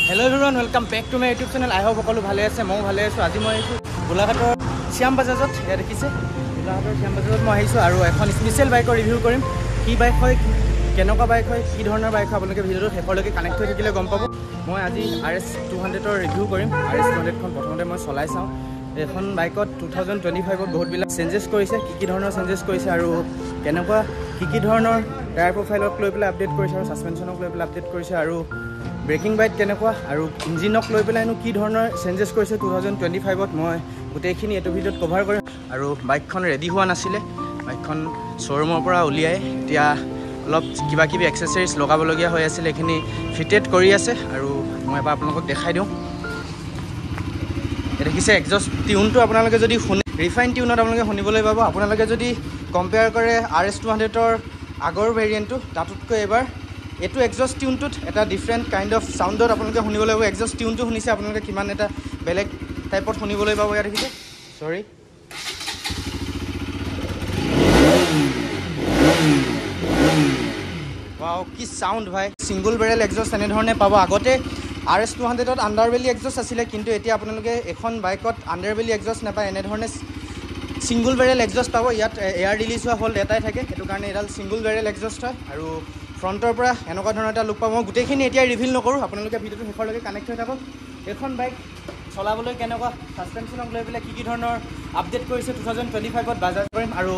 Hello everyone, welcome back to my YouTube channel. I hope সকলো ভালে আছে, মই ভালে আছো। আজি মই আইছো গোলাঘাটৰ শ্যাম বাজাজত। এয়া দেখিছে গোলাঘাটৰ শ্যাম বাজাজত মই আইছো আৰু এখন স্পেশাল বাইকৰ ৰিভিউ কৰিম। কি বাইক হয়, কেনেকুৱা বাইক হয়, কি ধৰণৰ বাইক হয়, আপোনালোকে ভিডিঅ'টো শেষলৈকে কানেক্ট হৈ থাকিলে গম পাব। মই আজি RS 200ৰ ৰিভিউ কৰিম। RS 200খন প্ৰথমতে মই চলাই চাওঁ। এখন বাইকত 2025ত বহুত বিলাক চেঞ্জেছ কৰিছে, কি ধৰণৰ চেঞ্জেছ কৰিছে আৰু কেনেকুৱা কি ধৰণৰ টায়াৰ প্ৰফাইলক লৈ পেলাই আপডেট কৰিছে আৰু সাসপেনশনক লৈ পেলাই আপডেট কৰিছে আৰু ব্ৰেকিং বাইট কেনেকুৱা আৰু ইঞ্জিনক লৈ পেলাইনো কি ধৰণৰ চেঞ্জেছ কৰিছে 2025ত মই গোটেইখিনি এইটো ভিডিঅ'ত কভাৰ কৰিম। আৰু বাইকখন ৰেডি হোৱা নাছিলে, বাইকখন শ্ব'ৰুমৰ পৰা উলিয়াই এতিয়া অলপ কিবা কিবি এক্সেসৰিজ লগাবলগীয়া হৈ আছিল, এইখিনি ফিটেড কৰি আছে আৰু মই এবাৰ আপোনালোকক দেখাই দিওঁ। দেখিছে এক্সজষ্ট টিউনটো আপোনালোকে যদি শুনে ৰিফাইন টিউনত আপোনালোকে শুনিবলৈ পাব। আপোনালোকে যদি কম্পেয়াৰ কৰে RS 200ৰ আগৰ ভেৰিয়েণ্টটো তাতোতকৈ এবাৰ এইটো এক্সজষ্ট টিউনটোত এটা ডিফাৰেণ্ট কাইণ্ড অফ চাউণ্ডত আপোনালোকে শুনিবলৈ পাব। এক্সজষ্ট টিউনটো শুনিছে আপোনালোকে কিমান এটা বেলেগ টাইপত শুনিবলৈ পাব। ইয়াত দেখিছে চৰি ৱাও কি চাউণ্ড ভাই, ছিংগল বেৰেল এক্সজষ্ট এনেধৰণে পাব। আগতে RS 200ত আণ্ডাৰবেলি এক্সজষ্ট আছিলে, কিন্তু এতিয়া আপোনালোকে এখন বাইকত আণ্ডাৰবেলি এক্সজষ্ট নাপায়, এনেধৰণে ছিংগল বেৰেল এক্সজষ্ট পাব। ইয়াত এয়াৰ ৰিলিজ হোৱা হ'ল এটাই থাকে, সেইটো কাৰণে এডাল ছিংগল বেৰেল এক্সজষ্ট হয় আৰু ফ্ৰণ্টৰ পৰা এনেকুৱা ধৰণৰ এটা লুক পাব। মই গোটেইখিনি এতিয়া ৰিভিল নকৰোঁ, আপোনালোকে ভিডিঅ'টো শেষলৈকে কানেক্ট হৈ থাকক। এইখন বাইক চলাবলৈ কেনেকুৱা, সাসপেনশনক লৈ পেলাই কি ধৰণৰ আপডেট কৰিছে 2025ত বাজাজ কৰিম আৰু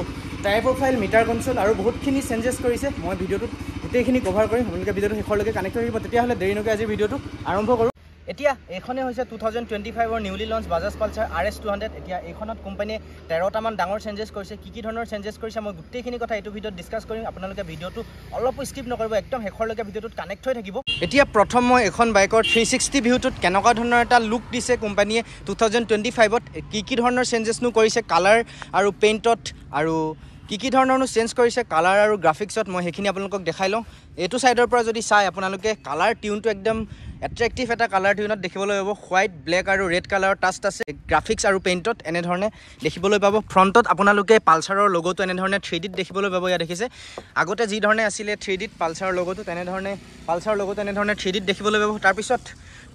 টায়াৰ প্ৰফাইল, মিটাৰ কনচোল আৰু বহুতখিনি চেঞ্জেছ কৰিছে। মই ভিডিঅ'টোত গোটেইখিনি কভাৰ কৰিম, আপোনালোকে ভিডিঅ'টো শেষলৈকে কানেক্ট হৈ থাকিব। তেতিয়াহ'লে দেৰি নকৰি আজি ভিডিঅ'টো আৰম্ভ কৰোঁ। এতিয়া এইখনেই হৈছে 2025ৰ newly launch Bajaj Pulsar RS 200। এতিয়া এইখনত কোম্পানীয়ে 13টামান ডাঙৰ চেঞ্জেছ কৰিছে। কি ধৰণৰ চেঞ্জেছ কৰিছে মই গোটেইখিনি কথা এইটো ভিডিঅ'ত ডিছকাছ কৰিম। আপোনালোকে ভিডিঅ'টো অলপো স্কিপ নকৰিব, একদম শেষলৈকে ভিডিঅ'টোত কানেক্ট হৈ থাকিব। এতিয়া প্ৰথম মই এখন বাইকৰ 360 ভিউটোত কেনেকুৱা ধৰণৰ এটা লুক দিছে কোম্পানীয়ে 2025ত, কি ধৰণৰ চেঞ্জেছনো কৰিছে কালাৰ আৰু পেইণ্টত আৰু কি ধৰণৰনো চেঞ্জ কৰিছে কালাৰ আৰু গ্ৰাফিক্সত, মই সেইখিনি আপোনালোকক দেখাই লওঁ। এইটো ছাইডৰ পৰা যদি চাই আপোনালোকে কালাৰ টিউনটো একদম এট্ৰেক্টিভ এটা কালাৰ টিউনত দেখিবলৈ পাব। হোৱাইট, ব্লেক আৰু ৰেড কালাৰৰ টাষ্ট আছে গ্ৰাফিক্স আৰু পেইণ্টত, এনেধৰণে দেখিবলৈ পাব। ফ্ৰণ্টত আপোনালোকে পালচাৰৰ লগোটো এনেধৰণে 3Dত দেখিবলৈ পাব। ইয়াত দেখিছে আগতে যি ধৰণে আছিলে 3Dত পালচাৰৰ লগোটো, তেনেধৰণে পালচাৰৰ লগোটো এনেধৰণে 3Dত দেখিবলৈ পাব। তাৰপিছত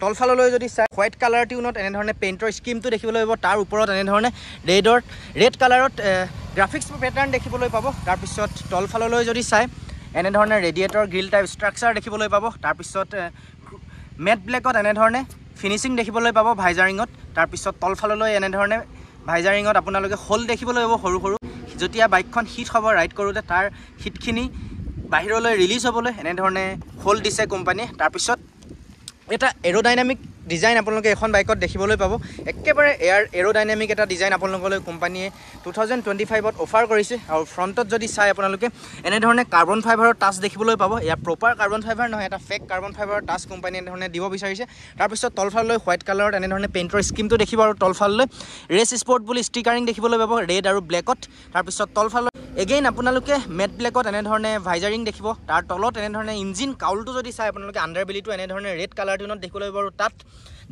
তলফাললৈ যদি চাই হোৱাইট কালাৰ টিউনত এনেধৰণে পেইণ্টৰ স্কিমটো দেখিবলৈ পাব। তাৰ ওপৰত এনেধৰণে ৰেড কালাৰত গ্ৰাফিক্স পেটাৰ্ণ দেখিবলৈ পাব। তাৰপিছত তলফাললৈ যদি চাই এনেধৰণে ৰেডিয়েটৰ গ্ৰিল টাইপ ষ্ট্ৰাকচাৰ দেখিবলৈ পাব। তাৰপিছত মেট ব্লেকত এনেধৰণে ফিনিচিং দেখিবলৈ পাব ভাইজাৰিঙত। তাৰপিছত তলফাললৈ এনেধৰণে ভাইজাৰিঙত আপোনালোকে হোল দেখিবলৈ পাব সৰু সৰু। যেতিয়া বাইকখন হিট হ'ব ৰাইড কৰোঁতে তাৰ হিটখিনি বাহিৰলৈ ৰিলিজ হ'বলৈ এনেধৰণে হোল দিছে কোম্পানীয়ে। তাৰপিছত এটা এৰোডাইনামিক ডিজাইন আপোনালোকে এখন বাইকত দেখিবলৈ পাব। একেবাৰে এৰোডাইনামিক এটা ডিজাইন আপোনালোকলৈ কোম্পানীয়ে 2025ত অফাৰ কৰিছে। আৰু ফ্ৰণ্টত যদি চাই আপোনালোকে এনেধৰণে কাৰ্বন ফাইবাৰৰ টাচ দেখিবলৈ পাব। ইয়াৰ প্ৰপাৰ কাৰ্বন ফাইবাৰ নহয়, এটা ফেক কাৰ্বন ফাইবাৰৰ টাচ কোম্পানীয়ে এনেধৰণে দিব বিচাৰিছে। তাৰপিছত তলফাললৈ হোৱাইট কালাৰত এনেধৰণে পেইণ্টৰ স্কিমটো দেখিব আৰু তলফাললৈ ৰেচ স্পৰ্ট বুলি ষ্টিকাৰিং দেখিবলৈ পাব ৰেড আৰু ব্লেকত। তাৰপিছত তলফাললৈ এগেইন আপোনালোকে মেট ব্লেকত এনেধৰণে ভাইজাৰিং দেখিব। তাৰ তলত এনেধৰণে ইঞ্জিন কাউলটো যদি চাই আপোনালোকে আণ্ডাৰবেলিটো এনেধৰণে ৰেড কালাৰ টিউনত দেখিবলৈ পাব। আৰু তাত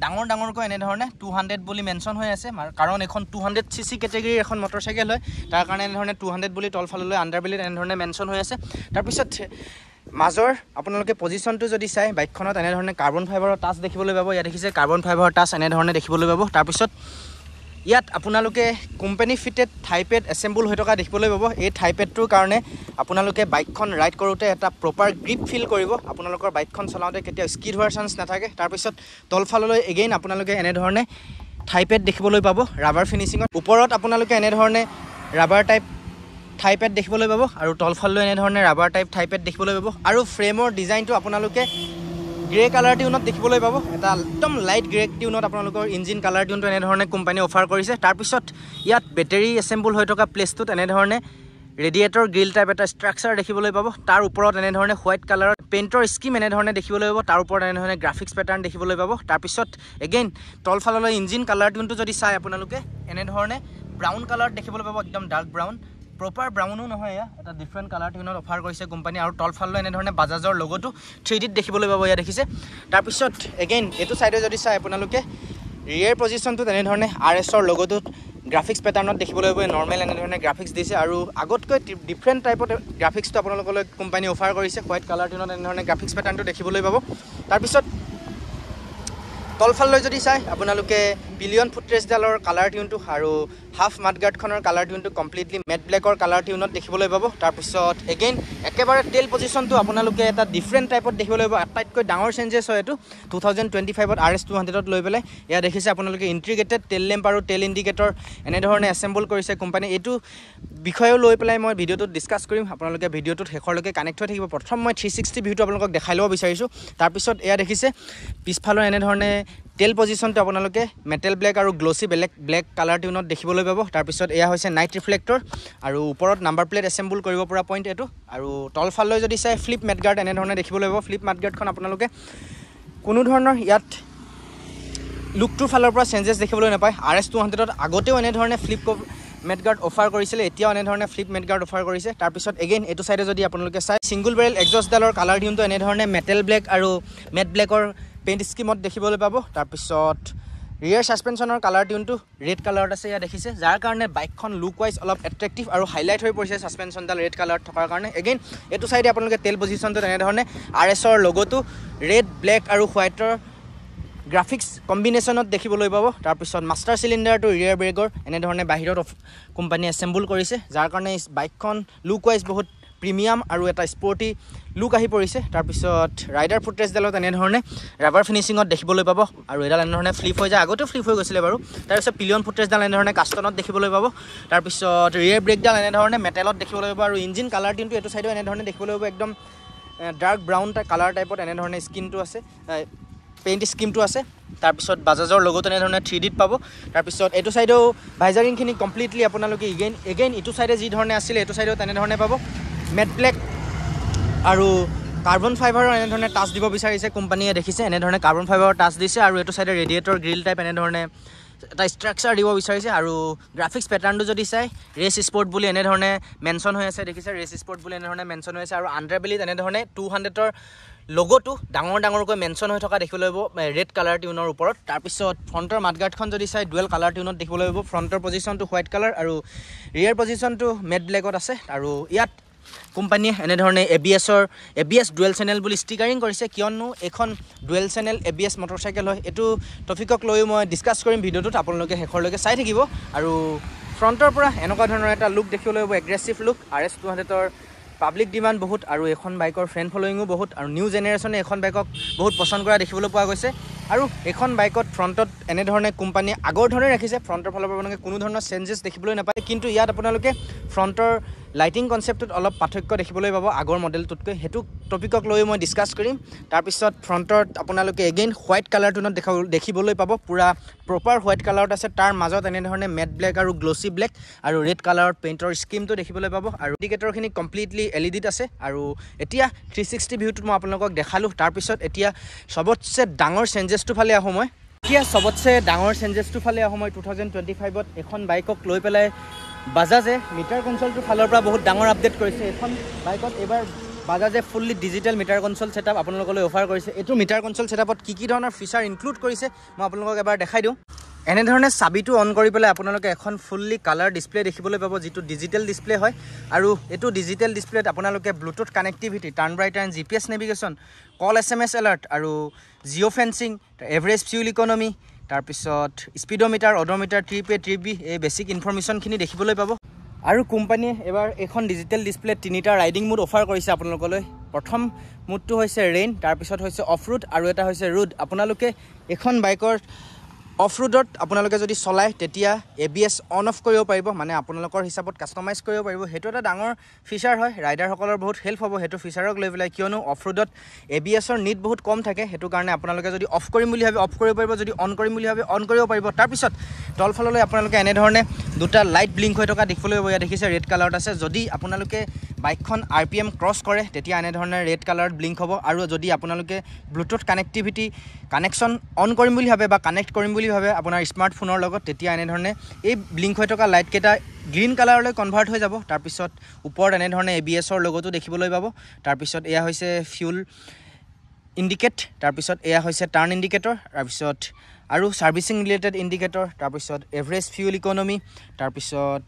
ডাঙৰকৈ এনেধৰণে 200 বুলি মেনশ্যন হৈ আছে, কাৰণ এখন 200cc কেটেগৰীৰ এখন মটৰচাইকেল হয়, তাৰ কাৰণে এনেধৰণে 200 বুলি তলফাললৈ আণ্ডাৰবেলিত এনেধৰণে মেনশ্যন হৈ আছে। তাৰপিছত মাজৰ আপোনালোকে পজিশ্যনটো যদি চাই বাইকখনত এনেধৰণে কাৰ্বন ফাইবাৰৰ টাচ দেখিবলৈ পাব। ইয়াত দেখিছে কাৰ্বন ফাইবাৰৰ টাচ এনেধৰণে দেখিবলৈ পাব। তাৰপিছত ইয়াত আপোনালোকে কোম্পানী ফিটেড থাইপেড এছেম্বল হৈ থকা দেখিবলৈ পাব। এই থাইপেডটোৰ কাৰণে আপোনালোকে বাইকখন ৰাইড কৰোঁতে এটা প্ৰপাৰ গ্ৰিপ ফিল কৰিব, আপোনালোকৰ বাইকখন চলাওঁতে কেতিয়াও স্কিড হোৱাৰ চান্স নাথাকে। তাৰপিছত তলফাললৈ এগেইন আপোনালোকে এনেধৰণে থাইপেড দেখিবলৈ পাব ৰাবাৰ ফিনিচিঙত। ওপৰত আপোনালোকে এনেধৰণে ৰাবাৰ টাইপ থাইপেড দেখিবলৈ পাব আৰু তলফাললৈ এনেধৰণে ৰাবাৰ টাইপ থাইপেড দেখিবলৈ পাব। আৰু ফ্ৰেমৰ ডিজাইনটো আপোনালোকে গ্ৰে কালাৰ টিউনত দেখিবলৈ পাব, এটা একদম লাইট গ্ৰে টিউনত আপোনালোকৰ ইঞ্জিন কালাৰ টিউনটো এনেধৰণে কোম্পানীয়ে অফাৰ কৰিছে। তাৰপিছত ইয়াত বেটেৰী এছেম্বল হৈ থকা প্লেচটোত এনেধৰণে ৰেডিয়েটৰ গ্ৰিল টাইপ এটা ষ্ট্ৰাকচাৰ দেখিবলৈ পাব। তাৰ ওপৰত এনেধৰণে হোৱাইট কালাৰৰ পেইণ্টৰ স্কিম এনেধৰণে দেখিবলৈ পাব। তাৰ ওপৰত এনেধৰণে গ্ৰাফিক্স পেটাৰ্ণ দেখিবলৈ পাব। তাৰপিছত এগেইন তলফাললৈ ইঞ্জিন কালাৰ টিউনটো যদি চাই আপোনালোকে এনেধৰণে ব্ৰাউন কালাৰত দেখিবলৈ পাব, একদম ডাৰ্ক ব্ৰাউন, প্ৰপাৰ ব্ৰাউনো নহয়, এয়া এটা ডিফাৰেণ্ট কালাৰ টিউনত অফাৰ কৰিছে কোম্পানী। আৰু তলফাললৈ এনেধৰণে বাজাজৰ লগোটো 3Dত দেখিবলৈ পাব, ইয়াত দেখিছে। তাৰপিছত এগেইন এইটো ছাইডে যদি চাই আপোনালোকে ৰিয়েৰ পজিশ্যনটোত এনেধৰণে RSৰ লগোটোত গ্ৰাফিক্স পেটাৰ্ণত দেখিবলৈ পাব। নৰ্মেল এনেধৰণে গ্ৰাফিক্স দিছে আৰু আগতকৈ ডিফাৰেণ্ট টাইপত গ্ৰাফিক্সটো আপোনালোকলৈ কোম্পানী অফাৰ কৰিছে। হোৱাইট কালাৰ টিউনত এনেধৰণে গ্ৰাফিক্স পেটাৰ্ণটো দেখিবলৈ পাব। তাৰপিছত তলফাললৈ যদি চাই আপোনালোকে পিলিয়ন ফুটৰেষ্টডালৰ কালাৰ টিউনটো আৰু হাফ মাডগাৰ্ডখনৰ কালাৰ টিউনটো কমপ্লিটলি মেট ব্লেকৰ কালাৰ টিউনত দেখিবলৈ পাব তাৰপিছত এগেইন একেবাৰে টেইল পজিশ্যনটো আপোনালোকে এটা ডিফাৰেণ্ট টাইপত দেখিবলৈ পাব আটাইতকৈ ডাঙৰ চেঞ্জেছ হয় এইটো 2025ত RS200ত লৈ পেলাই এয়া দেখিছে আপোনালোকে ইণ্টিগ্ৰেটেড টেইল লেম্প আৰু টেইল ইণ্ডিকেটৰ এনেধৰণে এছেম্বল কৰিছে কোম্পানী এইটো বিষয়েও লৈ পেলাই মই ভিডিঅ'টোত ডিছকাছ কৰিম আপোনালোকে ভিডিঅ'টোত শেষৰলৈকে কানেক্ট হৈ থাকিব প্ৰথম মই 360 ভিউটো আপোনালোকক দেখাই ল'ব বিচাৰিছোঁ তাৰপিছত এয়া দেখিছে পিছফালৰ এনেধৰণে টেইল পজিশ্যনটো আপোনালোকে মেটেল ব্লেক আৰু গ্ল'চি ব্লেক কালাৰ টিউনত দেখিবলৈ পাব তাৰপিছত এয়া হৈছে নাইট ৰিফ্লেক্টৰ আৰু ওপৰত নাম্বাৰ প্লেট এছেম্বল কৰিব পৰা পইণ্ট এইটো আৰু তলফাললৈ যদি চাই ফ্লিপ মেটগাৰ্ড এনেধৰণে দেখিবলৈ পাব ফ্লিপ মেটগাৰ্ডখন আপোনালোকে কোনো ধৰণৰ ইয়াত লুকটোৰ ফালৰ পৰা চেঞ্জেছ দেখিবলৈ নাপায় RS200ত আগতেও এনেধৰণে ফ্লিপ মেটগাৰ্ড অফাৰ কৰিছিলে এতিয়াও এনেধৰণে ফ্লিপ মেটগাৰ্ড অফাৰ কৰিছে তাৰপিছত এগেইন এইটো চাইডে যদি আপোনালোকে চাই ছিংগুল বেৰেল এক্সজষ্টডালৰ কালাৰ টিউনটো এনেধৰণে মেটেল ব্লেক আৰু মেট ব্লেকৰ পেইণ্ট স্কিমত দেখিবলৈ পাব তাৰপিছত ৰিয়াৰ ছাছপেনশ্যনৰ কালাৰ টিউনটো ৰেড কালাৰত আছে ইয়াত দেখিছে যাৰ কাৰণে বাইকখন লুক ৱাইজ অলপ এট্ৰেক্টিভ আৰু হাইলাইট হৈ পৰিছে ছাছপেনশ্যনডাল ৰেড কালাৰত থকাৰ কাৰণে এগেইন এইটো চাইডে আপোনালোকে তেল পজিশ্যনটোত এনেধৰণে RSৰ লগোটো ৰেড ব্লেক আৰু হোৱাইটৰ গ্ৰাফিক্স কম্বিনেশ্যনত দেখিবলৈ পাব তাৰপিছত মাষ্টাৰ চিলিণ্ডাৰটো ৰিয়াৰ ব্ৰেকৰ এনেধৰণে বাহিৰত কোম্পানী এছেম্বল কৰিছে যাৰ কাৰণে বাইকখন লুক ৱাইজ বহুত প্ৰিমিয়াম আৰু এটা স্পৰ্টি লুক আহি পৰিছে তাৰপিছত ৰাইডাৰ ফুটৰেষ্টডালত এনেধৰণে ৰাবাৰ ফিনিচিঙত দেখিবলৈ পাব আৰু এডাল এনেধৰণে ফ্লিপ হৈ যায় আগতেও ফ্লিপ হৈ গৈছিলে বাৰু তাৰপিছত পিলিয়ন ফুটৰেষ্টডাল এনেধৰণে কাষ্টনত দেখিবলৈ পাব তাৰপিছত ৰিয়াৰ ব্ৰেকডাল এনেধৰণে মেটেলত দেখিবলৈ পাব আৰু ইঞ্জিন কালাৰ টিউনটো এইটো চাইডেও এনেধৰণে দেখিবলৈ পাব একদম ডাৰ্ক ব্ৰাউন কালাৰ টাইপত এনেধৰণে স্কিনটো আছে পেইণ্ট স্কিমটো আছে তাৰপিছত বাজাজৰ লগোটো এনেধৰণে 3Dত পাব তাৰপিছত এইটো চাইডেও ভাইজাৰিংখিনি কমপ্লিটলি আপোনালোকে এগেইন ইটো চাইডে যি ধৰণে আছিলে এইটো চাইডেও তেনেধৰণে পাব মেট ব্লেক আৰু কাৰ্বন ফাইবাৰৰ এনেধৰণে টাচ দিব বিচাৰিছে কোম্পানীয়ে দেখিছে এনেধৰণে কাৰ্বন ফাইবাৰৰ টাচ দিছে আৰু এইটো চাইডে ৰেডিয়েটৰ গ্ৰিল টাইপ এনেধৰণে এটা ষ্ট্ৰাকচাৰ দিব বিচাৰিছে আৰু গ্ৰাফিক্স পেটাৰ্ণটো যদি চাই ৰেচ স্পৰ্ট বুলি এনেধৰণে মেনশ্যন হৈ আছে দেখিছে ৰেচ স্পৰ্ট বুলি এনেধৰণে মেনশ্যন হৈ আছে আৰু আণ্ডাৰবেলিত এনেধৰণে 200ৰ লগোটো ডাঙৰকৈ মেনশ্যন হৈ থকা দেখিবলৈ পাব ৰেড কালাৰ টিউনৰ ওপৰত তাৰপিছত ফ্ৰণ্টৰ মাডগাৰ্ডখন যদি চাই ডুৱেল কালাৰ টিউনত দেখিবলৈ পাব ফ্ৰণ্টৰ পজিশ্যনটো হোৱাইট কালাৰ আৰু ৰিয়াৰ পজিশ্যনটো মেট ব্লেকত আছে আৰু ইয়াত কোম্পানীয়ে এনেধৰণে ABS ডুৱেল চেনেল বুলি ষ্টিকাৰিং কৰিছে কিয়নো এখন ডুৱেল চেনেল ABS মটৰচাইকেল হয় এইটো টপিকক লৈও মই ডিছকাছ কৰিম ভিডিঅ'টোত আপোনালোকে শেষৰলৈকে চাই থাকিব আৰু ফ্ৰণ্টৰ পৰা এনেকুৱা ধৰণৰ এটা লুক দেখিবলৈ পাব এগ্ৰেছিভ লুক RS200ৰ পাব্লিক ডিমাণ্ড বহুত আৰু এখন বাইকৰ ফ্ৰেণ্ড ফলোয়িঙো বহুত আৰু নিউ জেনেৰেশ্যনে এখন বাইকক বহুত পচন্দ কৰা দেখিবলৈ পোৱা গৈছে আৰু এখন বাইকত ফ্ৰণ্টত এনেধৰণে কোম্পানীয়ে আগৰ ধৰণে ৰাখিছে ফ্ৰণ্টৰ ফালৰ পৰা আপোনালোকে কোনো ধৰণৰ চেঞ্জেছ দেখিবলৈ নাপায় কিন্তু ইয়াত আপোনালোকে ফ্ৰণ্টৰ লাইটিং কনচেপ্টটোত অলপ পাৰ্থক্য দেখিবলৈ পাব আগৰ মডেলটোতকৈ সেইটো টপিকক লৈ মই ডিছকাছ কৰিম তাৰপিছত ফ্ৰণ্টত আপোনালোকে এগেইন হোৱাইট কালাৰ টিউনত দেখিবলৈ পাব পূৰা প্ৰপাৰ হোৱাইট কালাৰত আছে তাৰ মাজত এনেধৰণে মেট ব্লেক আৰু গ্ল'চি ব্লেক আৰু ৰেড কালাৰত পেইণ্টৰ স্কিমটো দেখিবলৈ পাব আৰু ইণ্ডিকেটৰখিনি কমপ্লিটলি LEDত আছে আৰু এতিয়া 360 ভিউটোত মই আপোনালোকক দেখালোঁ তাৰপিছত এতিয়া চবতছে ডাঙৰ চেঞ্জেছটো ফালে আহোঁ মই 2025ত এখন বাইকক লৈ পেলাই বাজাজে মিটাৰ কনচলটোৰ ফালৰ পৰা বহুত ডাঙৰ আপডেট কৰিছে এখন বাইকত এবাৰ বাজাজে fully digital meter console setup আপোনালোকলৈ অফাৰ কৰিছে এইটো মিটাৰ কনচল ছেটআপত কি ধৰণৰ ফিচাৰ ইনক্লুড কৰিছে মই আপোনালোকক এবাৰ দেখাই দিওঁ এনেধৰণে চাবিটো অন কৰি পেলাই আপোনালোকে এখন ফুল্লি কালাৰ ডিছপ্লে দেখিবলৈ পাব যিটো ডিজিটেল ডিছপ্লে হয় আৰু এইটো ডিজিটেল ডিছপ্লেত আপোনালোকে ব্লুটুথ কানেক্টিভিটি টাৰ্ণ বাই টাৰ্ণ GPS নেভিগেশ্যন কল SMS এলাৰ্ট আৰু Jio' fencing average fuel economy তাৰপিছত speedometer অডোমিটাৰ trip A trip B এই বেছিক ইনফৰমেশ্যনখিনি দেখিবলৈ পাব আৰু কোম্পানীয়ে এবাৰ এখন ডিজিটেল ডিছপ্লেত 3টা ৰাইডিং মোড অফাৰ কৰিছে আপোনালোকলৈ প্ৰথম মোডটো হৈছে ৰেইন তাৰপিছত হৈছে অফ ৰোড আৰু এটা হৈছে ৰোড আপোনালোকে এখন বাইকৰ অফ ৰোডত আপোনালোকে যদি চলায় তেতিয়া ABS অন অফ কৰিব পাৰিব মানে আপোনালোকৰ হিচাপত কাষ্টমাইজ কৰিব পাৰিব সেইটো এটা ডাঙৰ ফিচাৰ হয় ৰাইডাৰসকলৰ বহুত হেল্প হ'ব সেইটো ফিচাৰক লৈ পেলাই কিয়নো অফ ৰোডত ABSৰ নিড বহুত কম থাকে সেইটো কাৰণে আপোনালোকে যদি অফ কৰিম বুলি ভাবে অফ কৰিব পাৰিব যদি অন কৰিম বুলি ভাবে অন কৰিব পাৰিব তাৰপিছত তলফাললৈ আপোনালোকে এনেধৰণে দুটা লাইট ব্লিংক হৈ থকা দেখিবলৈ পাব ইয়াত দেখিছে ৰেড কালাৰত আছে যদি আপোনালোকে বাইকখন RPM ক্ৰছ কৰে তেতিয়া এনেধৰণে ৰেড কালাৰত ব্লিংক হ'ব আৰু যদি আপোনালোকে ব্লুটুথ কানেক্টিভিটি কানেকশ্যন অন কৰিম বুলি ভাবে বা কানেক্ট কৰিম বুলি ভাবে আপোনাৰ স্মাৰ্টফোনৰ লগত তেতিয়া এনেধৰণে এই ব্লিংক হৈ থকা লাইটকেইটা গ্ৰীণ কালাৰলৈ কনভাৰ্ট হৈ যাব তাৰপিছত ওপৰত এনেধৰণে ABSৰ লগোটো দেখিবলৈ পাব তাৰপিছত এয়া হৈছে ফিউল ইণ্ডিকেট তাৰপিছত এয়া হৈছে টাৰ্ণ ইণ্ডিকেটৰ তাৰপিছত আৰু সাৰ্ভিসিং ৰিলেটেড ইণ্ডিকেটৰ তাৰপিছত এভাৰেজ ফিউল ইকনমি তাৰপিছত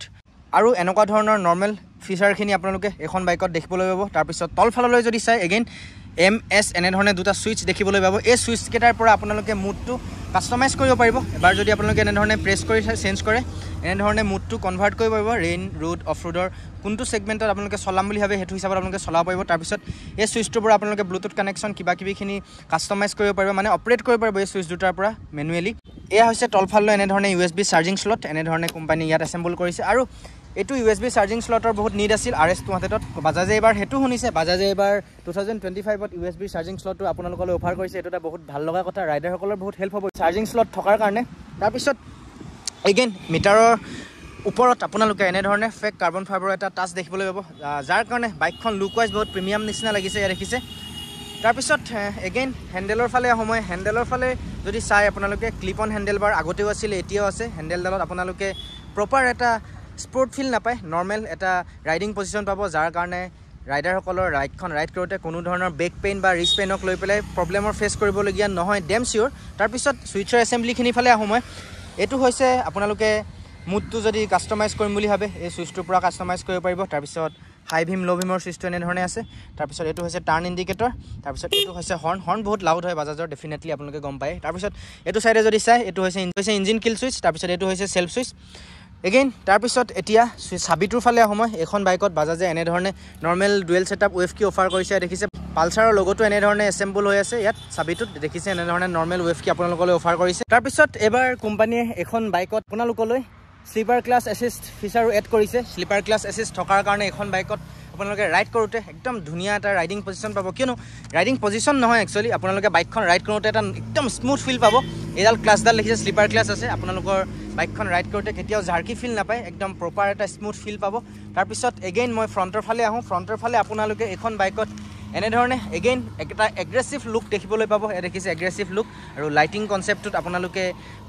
আৰু এনেকুৱা ধৰণৰ নৰ্মেল ফিচাৰখিনি আপোনালোকে এখন বাইকত দেখিবলৈ পাব তাৰপিছত তলফাললৈ যদি চাই এগেইন MS এনেধৰণে দুটা সুইচ দেখিবলৈ পাব এই সুইচ কেইটাৰ পৰা আপোনালোকে মুডটো কাষ্টমাইজ কৰিব পাৰিব এবাৰ যদি আপোনালোকে এনেধৰণে প্ৰেছ কৰি চেঞ্জ কৰে এনেধৰণে মুডটো কনভাৰ্ট কৰিব পাৰিব ৰেইন ৰোড অফ ৰোডৰ কোনটো ছেগমেণ্টত আপোনালোকে চলাম বুলি ভাবে সেইটো হিচাপত আপোনালোকে চলাব পাৰিব তাৰপিছত এই ছুইচটোৰ পৰা আপোনালোকে ব্লুটুথ কানেকশ্যন কিবাকিবিখিনি কাষ্টমাইজ কৰিব পাৰিব মানে অপাৰেট কৰিব পাৰিব এই ছুইচ দুটাৰ পৰা মেনুৱেলি এয়া হৈছে তলফাললৈ এনেধৰণে USB চাৰ্জিং স্লট এনেধৰণে কোম্পানী ইয়াত এছেম্বল কৰিছে আৰু এইটো USB চাৰ্জিং স্লটৰ বহুত নিড আছিল RS200ত বাজাজে এবাৰ হেতু শুনিছে বাজাজে এবাৰ 2025ত USB চাৰ্জিং স্লটটো আপোনালোকলৈ অফাৰ কৰিছে এইটো এটা বহুত ভাল লগা কথা ৰাইডাৰসকলৰ বহুত হেল্প হ'ব চাৰ্জিং স্লট থকাৰ কাৰণে তাৰপিছত এগেইন মিটাৰৰ ওপৰত আপোনালোকে এনেধৰণে ফেক কাৰ্বন ফাইবাৰৰ এটা টাচ দেখিবলৈ পাব যাৰ কাৰণে বাইকখন লুক ৱাইজ বহুত প্ৰিমিয়াম নিচিনা লাগিছে ইয়াত দেখিছে তাৰপিছত এগেইন হেণ্ডেলৰ ফালে সময় হেণ্ডেলৰ ফালে যদি চাই আপোনালোকে ক্লিপ অন হেণ্ডেল বাৰ আগতেও আছিল এতিয়াও আছে হেণ্ডেলডালত আপোনালোকে প্ৰপাৰ এটা স্পৰ্ট ফিল নাপায় নৰ্মেল এটা ৰাইডিং পজিশ্যন পাব যাৰ কাৰণে ৰাইডাৰসকলৰ ৰাইডখন ৰাইড কৰোঁতে কোনো ধৰণৰ বেক পেইন বা ৰিষ্ট পেইনক লৈ পেলাই প্ৰব্লেমৰ ফেচ কৰিবলগীয়া নহয় ডেম চিয়'ৰ তাৰপিছত ছুইচৰ এছেম্বলিখিনি ফালে আহোঁ মই এইটো হৈছে আপোনালোকে মুডটো যদি কাষ্টমাইজ কৰিম বুলি ভাবে এই ছুইচটোৰ পৰা কাষ্টমাইজ কৰিব পাৰিব তাৰপিছত হাই ভীম ল' ভীমৰ ছুইচটো এনেধৰণে আছে তাৰপিছত এইটো হৈছে টাৰ্ণ ইণ্ডিকেটৰ তাৰপিছত এইটো হৈছে হৰ্ণ বহুত লাউড হয় বাজাজৰ ডেফিনেটলি আপোনালোকে গম পায় তাৰপিছত এইটো চাইডে যদি চাই এইটো হৈছে ইঞ্জিন কিল ছুইচ তাৰপিছত এইটো হৈছে চেল্ফ ছুইচ এগেইন তাৰপিছত এতিয়া চাবিটোৰ ফালে আহোঁ মই এখন বাইকত বাজাজে এনেধৰণে নৰ্মেল ডুৱেল ছেটআপ ৱেভ কি অফাৰ কৰিছে দেখিছে পালচাৰৰ লগতো এনেধৰণে এছেম্বল হৈ আছে ইয়াত চাবিটোত দেখিছে এনেধৰণে নৰ্মেল ৱেভ কি আপোনালোকলৈ অফাৰ কৰিছে তাৰপিছত এবাৰ কোম্পানীয়ে এখন বাইকত আপোনালোকলৈ স্লিপাৰ ক্লাছ এছিষ্ট ফিচাৰো এড কৰিছে স্লিপাৰ ক্লাছ এছিষ্ট থকাৰ কাৰণে এখন বাইকত আপোনালোকে ৰাইড কৰোঁতে একদম ধুনীয়া এটা ৰাইডিং পজিশ্যন পাব কিয়নো ৰাইডিং পজিশ্যন নহয় একচুৱেলি আপোনালোকে বাইকখন ৰাইড কৰোঁতে এটা একদম স্মুথ ফিল পাব এইডাল ক্লাছডাল দেখিছে স্লিপাৰ ক্লাছ আছে আপোনালোকৰ বাইকখন ৰাইড কৰোঁতে কেতিয়াও জাৰ্কি ফিল নাপায় একদম প্ৰপাৰ এটা স্মুথ ফিল পাব তাৰপিছত এগেইন মই ফ্ৰণ্টৰ ফালে আহোঁ ফ্ৰণ্টৰ ফালে আপোনালোকে এখন বাইকত এনেধৰণে এগেইন এটা এগ্ৰেছিভ লুক দেখিবলৈ পাব দেখিছে এগ্ৰেছিভ লুক আৰু লাইটিং কনচেপ্টটোত আপোনালোকে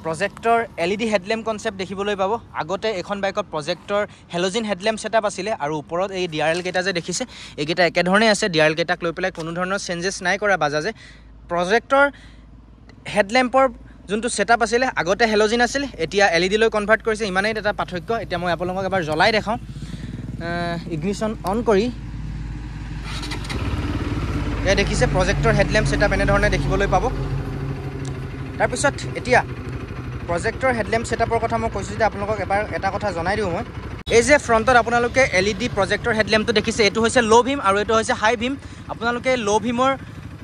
প্ৰজেক্টৰ LED হেডলেম্প কনচেপ্ট দেখিবলৈ পাব আগতে এখন বাইকত প্ৰজেক্টৰ হেল'জিন হেডলেম্প ছেটআপ আছিলে আৰু ওপৰত এই DRL কেইটা যে দেখিছে এইকেইটা একেধৰণে আছে DRL কেইটাক লৈ পেলাই কোনো ধৰণৰ চেঞ্জেছ নাই কৰা বাজাজে প্ৰজেক্টৰ হেডলেম্পৰ যোনটো ছেটআপ আছিলে আগতে হেল'জিন আছিল এতিয়া LED লৈ কনভাৰ্ট কৰিছে ইমানেই এটা পাৰ্থক্য এতিয়া মই আপোনালোকক এবাৰ জ্বলাই দেখাওঁ ইগনিশ্যন অন কৰি এয়া দেখিছে প্ৰজেক্টৰ হেডলেম্প ছেটআপ এনেধৰণে দেখিবলৈ পাব তাৰপিছত এতিয়া প্ৰজেক্টৰ হেডলেম্প ছেটআপৰ কথা মই কৈছোঁ যে আপোনালোকক এবাৰ এটা কথা জনাই দিওঁ মই এই যে ফ্ৰণ্টত আপোনালোকে LED প্ৰজেক্টৰ হেডলেম্পটো দেখিছে এইটো হৈছে ল' ভীম আৰু এইটো হৈছে হাই ভীম আপোনালোকে ল' ভীমৰ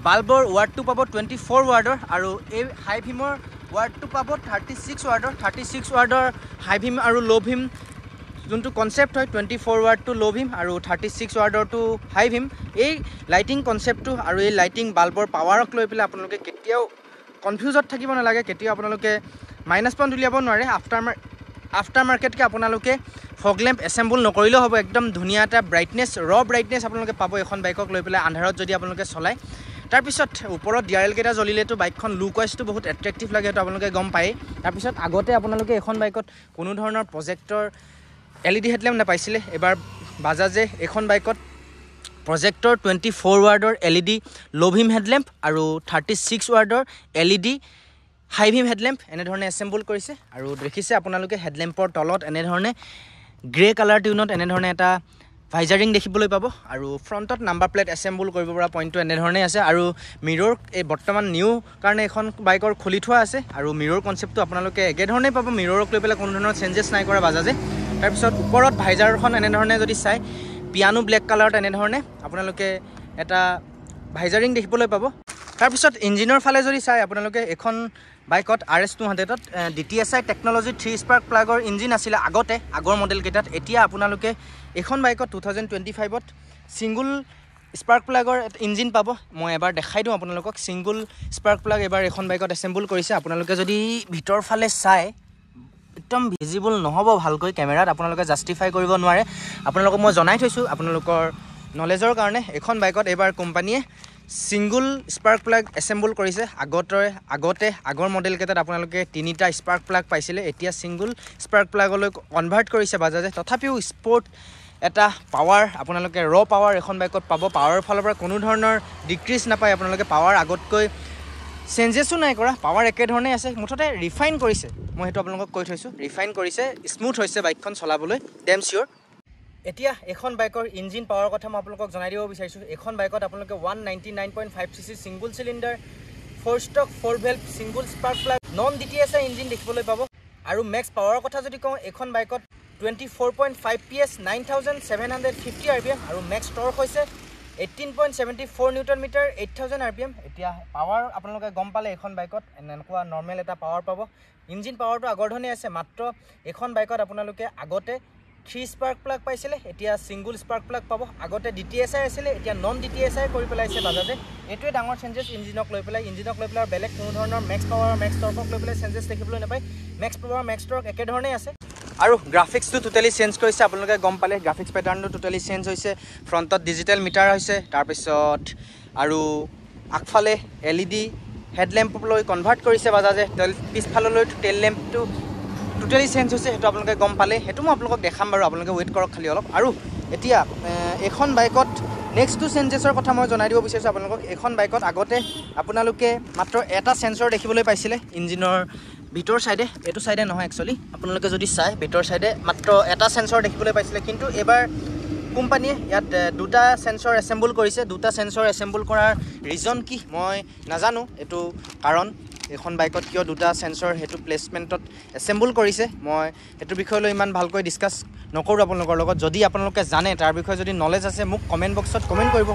বাল্বৰ ৱাৰ্ডটো পাব 24 ৱাৰ্ডৰ আৰু এই হাই ভীমৰ ৱাৰ্ডটো পাব 36 ৱাৰ্ডৰ 36 ৱাৰ্ডৰ হাই ভীম আৰু ল' ভীম যোনটো কনচেপ্ট হয় 24 ৱাৰ্ডটো ল' ভীম আৰু 36 ৱাৰ্ডৰটো হাই ভীম এই লাইটিং কনচেপ্টটো আৰু এই লাইটিং বাল্বৰ পাৱাৰক লৈ পেলাই আপোনালোকে কেতিয়াও কনফিউজত থাকিব নালাগে কেতিয়াও আপোনালোকে মাইনাছ পইণ্ট উলিয়াব নোৱাৰে আফটাৰ মাৰ্কেটকৈ আপোনালোকে ফগ লেম্প এছেম্বল নকৰিলেও হ'ব একদম ধুনীয়া এটা ব্ৰাইটনেছ ব্ৰাইটনেছ আপোনালোকে পাব এখন বাইকক লৈ পেলাই আন্ধাৰত যদি আপোনালোকে চলায় তাৰপিছত ওপৰত DRL কেইটা জ্বলিলেতো বাইকখন লুক ৱাইজটো বহুত এট্ৰেক্টিভ লাগে সেইটো আপোনালোকে গম পায় তাৰপিছত আগতে আপোনালোকে এখন বাইকত কোনো ধৰণৰ প্ৰজেক্টৰ LED হেডলেম্প নাপাইছিলে এবাৰ বাজাজে এখন বাইকত প্ৰজেক্টৰ 24 ৱাৰ্ডৰ LED ল' ভীম হেডলেম্প আৰু 36 ৱাৰ্ডৰ LED হাই ভীম হেডলেম্প এনেধৰণে এছেম্বল কৰিছে আৰু দেখিছে আপোনালোকে হেডলেম্পৰ তলত এনেধৰণে গ্ৰে কালাৰ টিউনত এনেধৰণে এটা ভাইজাৰিং দেখিবলৈ পাব আৰু ফ্ৰণ্টত নাম্বাৰ প্লেট এছেম্বল কৰিব পৰা পইণ্টটো এনেধৰণে আছে আৰু মিৰৰ এই বৰ্তমান নিউ কাৰণে এখন বাইকৰ খুলি থোৱা আছে আৰু মিৰৰ কনচেপ্টটো আপোনালোকে একেধৰণেই পাব মিৰৰক লৈ পেলাই কোনো ধৰণৰ চেঞ্জেছ নাই কৰা বাজাজে তাৰপিছত ওপৰত ভাইজাৰখন এনেধৰণে যদি চাই পিয়ানো ব্লেক কালাৰত এনেধৰণে আপোনালোকে এটা ভাইজাৰিং দেখিবলৈ পাব তাৰপিছত ইঞ্জিনৰ ফালে যদি চাই আপোনালোকে এখন বাইকত RS200ত DTSI টেকন'লজি 3 স্পাৰ্ক প্লাগৰ ইঞ্জিন আছিলে আগৰ মডেলকেইটাত এতিয়া আপোনালোকে এখন বাইকত 2025ত ছিংগুল স্পাৰ্ক প্লাগৰ ইঞ্জিন পাব মই এবাৰ দেখাই দিওঁ আপোনালোকক ছিংগুল স্পাৰ্ক প্লাগ এবাৰ এখন বাইকত এছেম্বল কৰিছে আপোনালোকে যদি ভিতৰ ফালে চাই একদম ভিজিবল নহ'ব ভালকৈ কেমেৰাত আপোনালোকে জাষ্টিফাই কৰিব নোৱাৰে আপোনালোকক মই জনাই থৈছোঁ আপোনালোকৰ নলেজৰ কাৰণে এখন বাইকত এবাৰ কোম্পানীয়ে ছিংগুল স্পাৰ্ক প্লাগ এছেম্বল কৰিছে আগতে আগৰ মডেলকেইটাত আপোনালোকে 3টা স্পাৰ্ক প্লাগ পাইছিলে এতিয়া ছিংগুল স্পাৰ্ক প্লাগলৈ কনভাৰ্ট কৰিছে বাজাজে তথাপিও স্পৰ্ট এটা পাৱাৰ আপোনালোকে পাৱাৰ এখন বাইকত পাব পাৱাৰৰ ফালৰ পৰা কোনো ধৰণৰ ডিক্ৰিজ নাপায় আপোনালোকে পাৱাৰ আগতকৈ চেঞ্জেছো নাই কৰা পাৱাৰ একেধৰণে আছে মুঠতে ৰিফাইন কৰিছে মই সেইটো আপোনালোকক কৈ থৈছোঁ ৰিফাইন কৰিছে স্মুথ হৈছে বাইকখন চলাবলৈ ডেম চিয়'ৰ এতিয়া এখন বাইকৰ ইঞ্জিন পাৱাৰৰ কথা মই আপোনালোকক জনাই দিব বিচাৰিছোঁ এখন বাইকত আপোনালোকে 199.5 cc single cylinder 4 stock 4 valve single spark plug non DTSI engine দেখিবলৈ পাব আৰু মেক্স পাৱাৰৰ কথা যদি কওঁ এখন বাইকত 24.5 PS 9750 RPM আৰু মেক্স টৰ্ক হৈছে 18.74 নিউটন মিটাৰ 8000 RPM এতিয়া পাৱাৰ আপোনালোকে গম পালে এখন বাইকত এনেকুৱা নৰ্মেল এটা পাৱাৰ পাব ইঞ্জিন পাৱাৰটো আগৰ ধৰণে আছে মাত্ৰ এখন বাইকত আপোনালোকে আগতে 3 স্পার্ক প্লাগ পাইছিলে এতিয়া সিঙ্গল স্পার্ক প্লাগ পাব আগতে DTSI আছিলে এতিয়া নন DTSI কৰি পেলাইছে বাজাজে এটোৱে ডাঙৰ চেঞ্জেস ইঞ্জিনক লৈ পেলাই বেলেগ কোনো ধৰণৰ মেক্স পাৱাৰ মেক্স টৰ্কক লৈ পেলাই চেঞ্জেস দেখিবলৈ নাপায় মেক্স পাৱাৰ মেক্স টৰ্ক একে ধৰণে আছে আৰু গ্ৰাফিক্সটো টোটালি চেঞ্জ কৰিছে আপোনালোকে গম পালে গ্ৰাফিক্স প্যাটাৰ্নটো টোটালি চেঞ্জ হৈছে ফ্ৰণ্টত ডিজিটেল মিটাৰ হৈছে তাৰ পিছত আৰু আগফালে LED হেডল্যাম্প লৈ কনভাৰ্ট কৰিছে বাজাজে পিছফাললৈ টেল ল্যাম্পটো টোটালি চেঞ্জ হৈছে হেতু আপোনালোকে গম পালে হেতু মই আপোনালোকক দেখাম বাৰু আপোনালোকে ওয়েট কৰক খালি অলপ আৰু এতিয়া এখন বাইকত নেক্সট চেঞ্জেছৰ কথা মই জনাই দিব বিচাৰিছো আপোনালোকক এখন বাইকত আগতে আপোনালোকে মাত্ৰ এটা সেন্সৰ দেখিবলৈ পাইছিলে ইঞ্জিনৰ ভিতৰ সাইডে এটো সাইডে নহয় একচুয়ালি আপোনালোকে যদি চাই ভিতৰ সাইডে মাত্ৰ এটা সেন্সৰ দেখিবলৈ পাইছিলে কিন্তু এবাৰ কোম্পানীয়ে ইয়াত দুটা সেন্সৰ এসেম্বল কৰিছে দুটা সেন্সৰ এসেম্বল কৰাৰ ৰিজন কি মই নাজানো এটো কাৰণ এখন বাইকত কিয় দুটা সেন্সৰ হেতু প্লেসমেন্টত এসেম্বল কৰিছে মই এটো বিষয় লৈ ইমান ভালকৈ ডিসকাস নকৰো আপোনালোকৰ লগত যদি আপোনালোকে জানে তাৰ বিষয়ে যদি নলেজ আছে মোক কমেন্ট বক্সত কমেন্ট কৰিব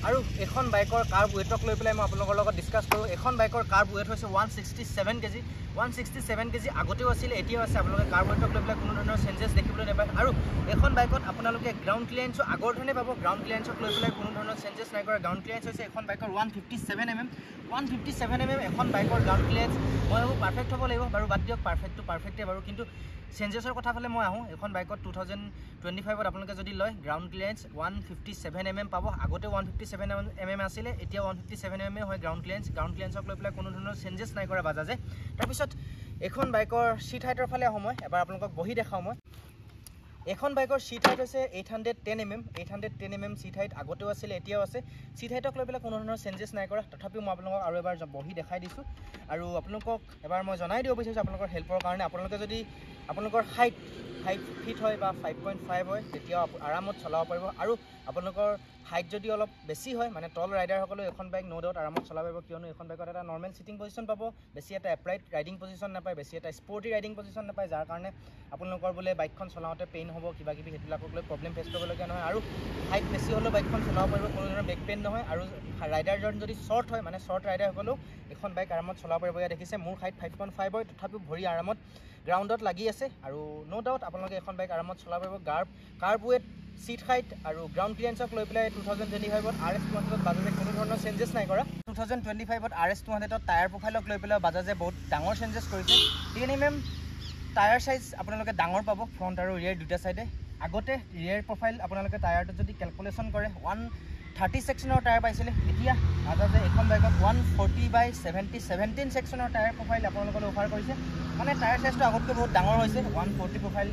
আৰু এখন বাইকৰ কাৰ্ব ওয়েটক লৈ পেলাই মই আপোনালোকৰ লগত ডিসকাস কৰো এখন বাইকৰ কাৰ্ব ওয়েট হৈছে 167 কেজি 167 কেজি আগতেও আছিল এতিয়াও আছে আপোনালোকে কাৰ্ব ওয়েটক লৈ পেলাই কোনো ধৰণৰ চেঞ্জেস দেখিবলৈ নাপায় আৰু এখন বাইকত আপোনালোকে গ্ৰাউণ্ড ক্লিয়াৰেন্স আগৰ ধৰণে পাব গ্ৰাউণ্ড ক্লিয়াৰেন্সক লৈ পেলাই কোনো ধৰণৰ চেঞ্জেস নাই কৰা গ্ৰাউণ্ড ক্লিয়াৰেন্স হৈছে এখন বাইকৰ 157 mm এখন বাইকৰ গ্ৰাউণ্ড ক্লিয়াৰেন্স মই ভাবো পাৰফেক্ট হ'ব লাগিব বাৰু বাদ দিয়ক পাৰফেক্টে বাৰু কিন্তু চেঞ্জেছৰ কথা ফালে মই আহো এখন বাইকত 2025 ত আপোনালোকে যদি লয় গ্ৰাউণ্ড ক্লিয়াৰেন্স 157 mm পাব আগতে 157 mm আছিল এতিয়া 157 mm হয় গ্ৰাউণ্ড ক্লিয়াৰেন্সক লৈ পেলাই কোনো ধৰণৰ চেঞ্জেছ নাই কৰা বাজাজে তাৰ পিছত এখন বাইকৰ সিট হাইটৰ ফালে আহো মই এবাৰ আপোনালোকক বহি দেখাও মই এখন বাইকৰ সিট হাইট হৈছে 810 mm সিট হাইট আগতেও আছিল এতিয়াও আছে সিট হাইটক লৈ পেলাই কোনো ধৰণৰ চেঞ্জেছ নাই কৰা তথাপিও মই আপোনালোকক আৰু এবাৰ বহি দেখাই দিছো আৰু আপোনালোকক এবাৰ মই জনাই দিব বিচাৰিছো আপোনালোকৰ হেল্পৰ কাৰণে আপোনালোকে যদি আপোনালোকৰ হাইট 5 ফিট হয় বা 5.5 হয় তেতিয়া আৰামত চলাব পাৰিব আৰু আপোনালোকৰ হাইট যদি অলপ বেছি হয় মানে টল ৰাইডাৰ সকলে এখন বাইক নো ডাউট আৰামত চলাব পাৰিব কিয়নো এখন বাইকত এটা নৰ্মেল সিটিং পজিশন পাব বেছি এটা এপ্ৰাইট ৰাইডিং পজিশন নাপায় বেছি এটা স্পৰ্টি ৰাইডিং পজিশন নাপায় যাৰ কাৰণে আপোনালোকৰ বোলে বাইকখন চলাওতে পেইন হ'ব কিবা কিবি হেতুলাকক লৈ প্ৰবলেম ফেস কৰিবলগীয়া নহয় আৰু হাইট বেছি হলে বাইকখন চলাব পাৰিব কোনো ধৰণৰ বেক পেইন নহয় আৰু ৰাইডাৰজন যদি শৰ্ট হয় মানে শৰ্ট ৰাইডাৰ সকলো এখন বাইক আৰামত চলাব পাৰিব ইয়া দেখিছে মোৰ হাইট 5.5 হয় তথাপিও ভৰি আৰামত গ্ৰাউণ্ডত লাগি আছে আৰু নো ডাউট আপোনালোকে এখন বাইক আৰামত চলাব পাৰিব কাৰ্ব ওয়েট সিট হাইট আৰু গ্ৰাউণ্ড ক্লিয়াৰেন্সক লৈ পেলাই 2025 ত RS200 ত বাজাজে কোনো ধৰণৰ চেঞ্জেছ নাই কৰা 2025 ত RS200 ত টায়াৰ প্ৰফাইলক লৈ পেলাই বাজাজে বহুত ডাঙৰ চেঞ্জেছ কৰিছে 10 mm টায়াৰ সাইজ আপোনালোকে ডাঙৰ পাব ফ্ৰণ্ট আৰু ৰিয়াৰ দুটা সাইডে আগতে ৰিয়াৰ প্ৰফাইল আপোনালোকে টায়াৰটো যদি ক্যালকুলেশন কৰে 130 সেকশনৰ টায়াৰ পাইছিলে এতিয়া বাজাজে এখন বাইকত 140/70 17 সেকশনৰ টায়াৰ প্ৰফাইল আপোনালোকলৈ অফাৰ কৰিছে মানে টায়াৰ সাইজটো আগতকৈ বহুত ডাঙৰ হৈছে 140 প্ৰফাইল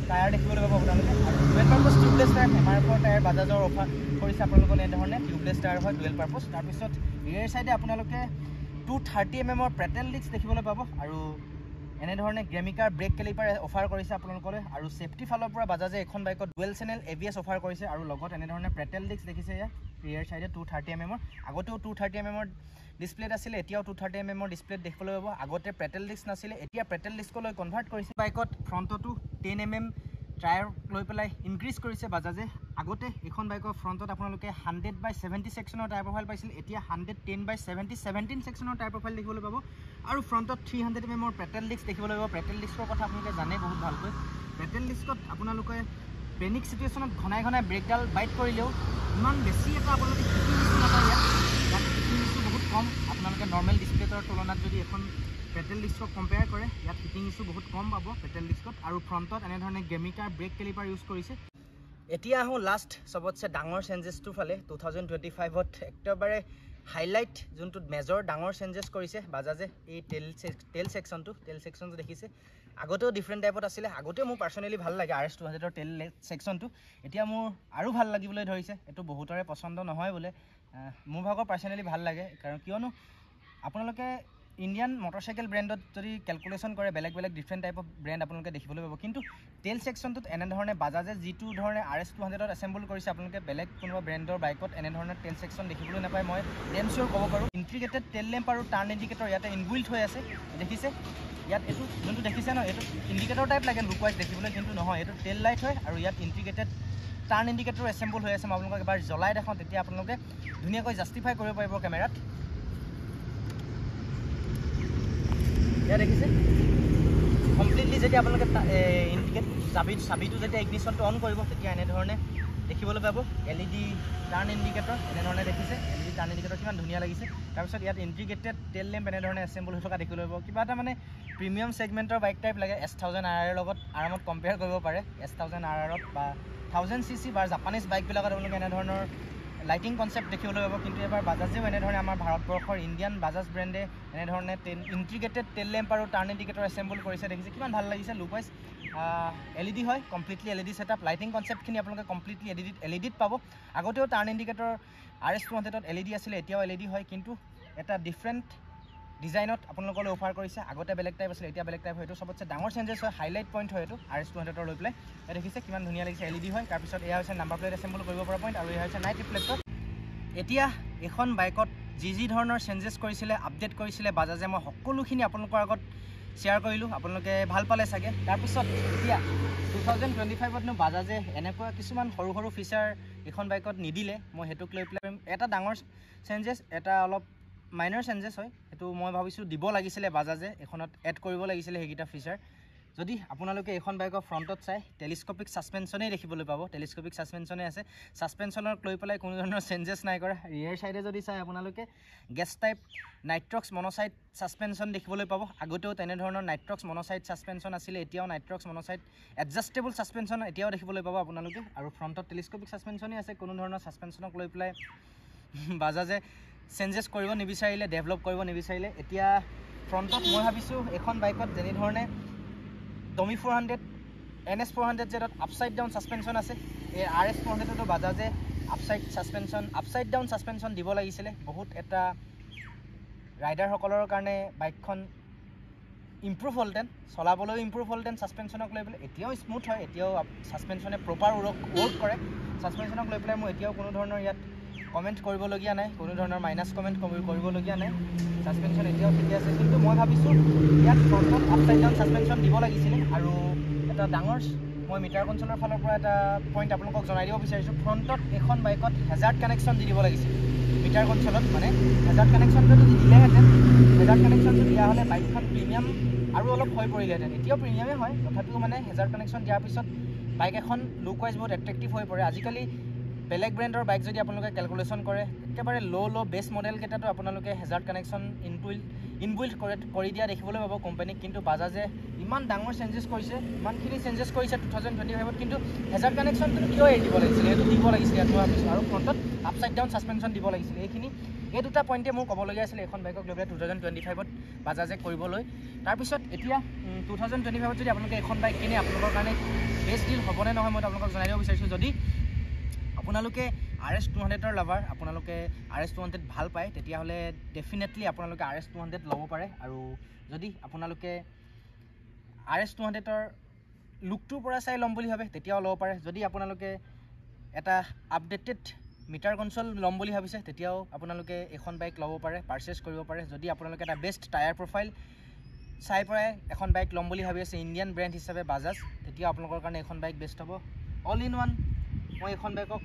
টায়াৰ দেখিবলৈ পাব আপোনালোকে আৰু dual purpose tubeless tyre MRF tyre বাজাজৰ অফাৰ কৰিছে আপোনালোকক এই ধৰণে টিউবলেছ টায়াৰ হয় ডুৱেল পাৰপাছ তাৰ পিছত ৰিয়াৰ সাইডে আপোনালোকে 230 mm প্ৰেটেল ডিস্ক দেখিবলৈ পাব আৰু এনে ধৰণে গ্ৰেমিকাৰ ব্ৰেক ক্যালিপাৰ অফাৰ কৰিছে আপোনালোকলৈ আৰু সেফটি ফালৰ পৰা বাজাজে এখন বাইকত ডুৱেল চেনেল ABS অফাৰ কৰিছে আৰু লগত এনে ধৰণে প্ৰেটেল ডিস্ক দেখিছে ৰিয়াৰ সাইডে 230 mm আগতেও 230 mm ডিসপ্লেত আছিল এতিয়াও 230 mm ডিসপ্লেত দেখিবলৈ পাব আগতে প্ৰেটেল ডিস্ক নাছিল এতিয়া প্ৰেটেল ডিস্কলৈ কনভাৰ্ট কৰিছে বাইকত ফ্ৰণ্টতো 10 mm টায়াৰ লৈ পেলাই ইনক্ৰিজ কৰিছে বাজাজে আগতে এখন বাইকৰ ফ্ৰণ্টত আপোনালোকে 100/70 সেকশনৰ টায়াৰ প্ৰফাইল পাইছিল এতিয়া 110/70 17 সেকশনৰ টায়াৰ প্ৰফাইল দেখিবলৈ পাব আৰু ফ্ৰণ্টত 300 mm প্ৰেটেল ডিস্ক দেখিবলৈ পাব প্ৰেটেল ডিস্কৰ কথা আপোনালোকে জানে বহুত ভালকৈ প্ৰেটেল ডিস্কত আপোনালোকে পেনিক সিচুৱেচনত ঘনাই ব্ৰেকডাল বাইট কৰিলেও ইমান বেছি এটা আপোনালোকে হিটিং ইছ্যু নাপায় ইয়াত হিটিং ইছ্যু বহুত কম আপোনালোকে নৰ্মেল ডিসপ্লেৰ তুলনাত যদি এখন প্ৰেটেল ডিস্কক কম্পেয়াৰ কৰে ইয়াত হিটিং ইছ্যু বহুত কম পাব প্ৰেটেল ডিস্কত আৰু ফ্ৰণ্টত এনে ধৰণে গ্ৰেমিকাৰ ব্ৰেক ক্যালিপাৰ ইউজ কৰিছে এতিয়া আহো লাষ্ট সবতছে ডাঙৰ চেঞ্জেছটো ফালে 2025 ত একেবাৰে হাইলাইট যোনটো মেজৰ ডাঙৰ চেঞ্জেছ কৰিছে বাজাজে এই টেল সেকশনটো দেখিছে আগতেও ডিফাৰেন্ট টাইপত আছিল আগতেও মোৰ পাৰ্সোনালি ভাল লাগে RS200 ৰ টেল সেকশনটো এতিয়া মোৰ আৰু ভাল লাগিবলৈ ধৰিছে এটো বহুতৰে পছন্দ নহয় বলে মোৰ ভাগৰ পাৰ্সোনালি ভাল লাগে কাৰণ কিয়নো আপোনালোকে ইণ্ডিয়ান মটৰচাইকেল ব্ৰেণ্ডত যদি কেলকুলেশ্যন কৰে বেলেগ বেলেগ ডিফাৰেণ্ট টাইপ অফ ব্ৰেণ্ড আপোনালোকে দেখিবলৈ পাব কিন্তু টেইল ছেকশ্যনটোত এনেধৰণে বাজাজে যিটো ধৰণে RS200ত এছেম্বল কৰিছে আপোনালোকে বেলেগ কোনোবা ব্ৰেণ্ডৰ বাইকত এনেধৰণৰ টেইল ছেকশ্যন দেখিবলৈ নাপায় মই ডেম চিয়'ৰ ক'ব পাৰোঁ ইণ্টিগ্ৰেটেড টেইল লেম্প আৰু টাৰ্ণ ইণ্ডিকেটৰ ইয়াতে ইনবিল্ট হৈ আছে দেখিছে ইয়াত এইটো যোনটো দেখিছে ন এইটো ইণ্ডিকেটৰ টাইপ লাগে লুক ৱাইজ দেখিবলৈ কিন্তু নহয় এইটো টেইল লাইট হয় আৰু ইয়াত ইণ্টিগ্ৰেটেড টাৰ্ণ ইণ্ডিকেটৰ এছেম্বল হৈ আছে মই আপোনালোকক এবাৰ জ্বলাই দেখাওঁ তেতিয়া আপোনালোকে ধুনীয়াকৈ জাষ্টিফাই কৰিব পাৰিব কেমেৰাত ইয়াত দেখিছে কমপ্লিটলি যেতিয়া আপোনালোকে ইণ্ডিকেট চাবিটো যেতিয়া ইগনিশ্যনটো অন কৰিব তেতিয়া এনেধৰণে দেখিবলৈ পাব LED টাৰ্ণ ইণ্ডিকেটৰ এনেধৰণে দেখিছে LED টাৰ্ণ ইণ্ডিকেটৰ কিমান ধুনীয়া লাগিছে তাৰপিছত ইয়াত ইণ্টিগ্ৰেটেড টেইল লেম্প এনেধৰণে এছেম্বল হৈ থকা দেখিবলৈ পাব কিবা এটা মানে প্ৰিমিয়াম ছেগমেণ্টৰ বাইক টাইপ লাগে S1000RR লগত আৰামত কম্পেয়াৰ কৰিব পাৰে S1000RRত বা 1000cc বা জাপানীজ বাইকবিলাকত আপোনালোকে এনেধৰণৰ লাইটিং কনচেপ্ট দেখিবলৈ পাব কিন্তু এবাৰ বাজাজেও এনেধৰণে আমাৰ ভাৰতবৰ্ষৰ ইণ্ডিয়ান বাজাজ ব্ৰেণ্ডে এনেধৰণে ইণ্টিগ্ৰেটেড টেইল লেম্প আৰু টাৰ্ণ ইণ্ডিকেটৰ এছেম্বল কৰিছে দেখিছে কিমান ভাল লাগিছে লুক ৱাইজ LED হয় কমপ্লিটলি LED ছেটআপ লাইটিং কনচেপ্টখিনি আপোনালোকে কমপ্লিটলি LED পাব আগতেও টাৰ্ণ ইণ্ডিকেটৰ RS200ত LED আছিলে এতিয়াও LED হয় কিন্তু এটা ডিফাৰেণ্ট ডিজাইনত আপোনালোকলৈ অফাৰ কৰিছে আগতে বেলেগ টাইপ আছিলে এতিয়া বেলেগ টাইপ হয় এইটো চবতছে ডাঙৰ চেঞ্জেছ হয় হাইলাইট পইণ্ট হয় এইটো RS200ৰ লৈ পেলাই দেখিছে কিমান ধুনীয়া লাগিছে LED হয় তাৰপিছত এয়া হৈছে নাম্বাৰ প্লেট এছেম্বল কৰিব পৰা পইণ্ট আৰু এয়া হৈছে নাইট ৰিফ্লেক্টৰ এতিয়া এখন বাইকত যি ধৰণৰ চেঞ্জেছ কৰিছিলে আপডেট কৰিছিলে বাজাজে মই সকলোখিনি আপোনালোকৰ আগত শ্বেয়াৰ কৰিলোঁ আপোনালোকে ভাল পালে চাগে তাৰপিছত এতিয়া 2025তনো বাজাজে এনেকুৱা কিছুমান সৰু সৰু ফিচাৰ এখন বাইকত নিদিলে মই সেইটোক লৈ পেলাই এটা ডাঙৰ চেঞ্জেছ এটা অলপ মাইনৰ চেঞ্জেছ হয় সেইটো মই ভাবিছোঁ দিব লাগিছিলে বাজাজে এখনত এড কৰিব লাগিছিলে সেইকেইটা ফিচাৰ যদি আপোনালোকে এখন বাইকৰ ফ্ৰণ্টত চাই টেলিস্কোপিক ছাছপেনশ্যনেই দেখিবলৈ পাব টেলিস্কোপিক ছাছপেনশ্যনেই আছে ছাছপেনশ্যনক লৈ পেলাই কোনো ধৰণৰ চেঞ্জেছ নাই কৰা ৰিয়েৰ ছাইডে যদি চাই আপোনালোকে গেছ টাইপ নাইট্ৰক্স মন'চাইড ছাছপেনশ্যন দেখিবলৈ পাব আগতেও তেনেধৰণৰ নাইট্ৰক্স মন'চাইড ছাছপেনশ্যন আছিলে এতিয়াও নাইট্ৰক্স মন'চাইড এডজাষ্টেবল ছাছপেনশ্যন এতিয়াও দেখিবলৈ পাব আপোনালোকে আৰু ফ্ৰণ্টত টেলিস্কোপিক ছাছপেনশ্যনেই আছে কোনো ধৰণৰ ছাছপেনশ্যনক লৈ পেলাই বাজাজে চেঞ্জেছ কৰিব নিবিচাৰিলে ডেভেলপ কৰিব নিবিচাৰিলে এতিয়া ফ্ৰণ্টত মই ভাবিছোঁ এখন বাইকত যেনেধৰণে ডমি 400 NS400Zত আপসাইড ডাউন ছাছপেনশ্যন আছে এই RS400তো বাজাজে আপসাইড ডাউন ছাছপেনশ্যন দিব লাগিছিলে বহুত এটা ৰাইডাৰসকলৰ কাৰণে বাইকখন ইম্প্ৰুভ হ'লহেঁতেন চলাবলৈও ইম্প্ৰুভ হ'লহেঁতেন ছাছপেনশ্যনক লৈ পেলাই এতিয়াও স্মুথ হয় এতিয়াও ছাছপেনশ্যনে প্ৰপাৰ ৱৰ্ক কৰে ছাছপেনশ্যনক লৈ পেলাই মই এতিয়াও কোনো ধৰণৰ ইয়াত কমেণ্ট কৰিবলগীয়া নাই কোনো ধৰণৰ মাইনাছ কমেণ্ট কৰিবলগীয়া নাই ছাছপেনশ্যন এতিয়াও ঠিকে আছে কিন্তু মই ভাবিছোঁ ইয়াত ফ্ৰণ্টত আপসাইড ডাউন ছাছপেনশ্যন দিব লাগিছিলে আৰু এটা ডাঙৰ মই মিটাৰ কনচলৰ ফালৰ পৰা এটা পইণ্ট আপোনালোকক জনাই দিব বিচাৰিছোঁ ফ্ৰণ্টত এখন বাইকত হেজাৰ্ড কানেকশ্যন দি দিব লাগিছিল মিটাৰ কনচলত মানে হেজাৰ্ড কানেকশ্যনটো যদি দিলেহেঁতেন হেজাৰ্ড কানেকশ্যনটো দিয়া হ'লে বাইকখন প্ৰিমিয়াম আৰু অলপ হৈ পৰিলেহেঁতেন এতিয়াও প্ৰিমিয়ামেই হয় তথাপিও মানে হেজাৰ্ড কানেকশ্যন দিয়াৰ পিছত বাইক এখন লুক ৱাইজ বহুত এট্ৰেক্টিভ হৈ পৰে আজিকালি বেলেগ ব্ৰেণ্ডৰ বাইক যদি আপোনালোকে কেলকুলেশ্যন কৰে একেবাৰে ল' বেছ মডেলকেইটাতো আপোনালোকে হেজাৰ্ড কানেকশ্যন ইনবিল্ট কৰি দিয়া দেখিবলৈ পাব কোম্পানীক কিন্তু বাজাজে ইমান ডাঙৰ চেঞ্জেছ কৰিছে ইমানখিনি চেঞ্জেছ কৰিছে 2025ত কিন্তু হেজাৰ্ড কানেকশ্যনটো কিয় এৰি দিব লাগিছিলে সেইটো দিব লাগিছিলে ইয়াত মই ভাবিছোঁ আৰু ফ্ৰণ্টত আপসাইড ডাউন ছাছপেনশ্যন দিব লাগিছিলে এই দুটা পইণ্টে মোৰ ক'বলগীয়া আছিলে এখন বাইকক লৈ পেলাই 2025ত বাজাজে কৰিবলৈ তাৰপিছত এতিয়া 2025ত যদি আপোনালোকে এখন বাইক কিনে আপোনালোকৰ কাৰণে বেষ্ট ডিল হ'বনে নহয় মই আপোনালোকক জনাই দিব বিচাৰিছোঁ যদি আপোনালোকে RS200ৰ লাভাৰ আপোনালোকে RS200 ভাল পায় তেতিয়াহ'লে ডেফিনেটলি আপোনালোকে RS200 ল'ব পাৰে আৰু যদি আপোনালোকে RS200ৰ লুকটোৰ পৰা চাই ল'ম বুলি ভাবে তেতিয়াও ল'ব পাৰে যদি আপোনালোকে এটা আপডেটেড মিটাৰ কনচল ল'ম বুলি ভাবিছে তেতিয়াও আপোনালোকে এখন বাইক ল'ব পাৰে পাৰচেছ কৰিব পাৰে যদি আপোনালোকে এটা বেষ্ট টায়াৰ প্ৰফাইল চাই পৰাই এখন বাইক ল'ম বুলি ভাবি আছে ইণ্ডিয়ান ব্ৰেণ্ড হিচাপে বাজাজ তেতিয়া আপোনালোকৰ কাৰণে এখন বাইক বেষ্ট হ'ব অল ইন ওৱান মই এখন বাইকক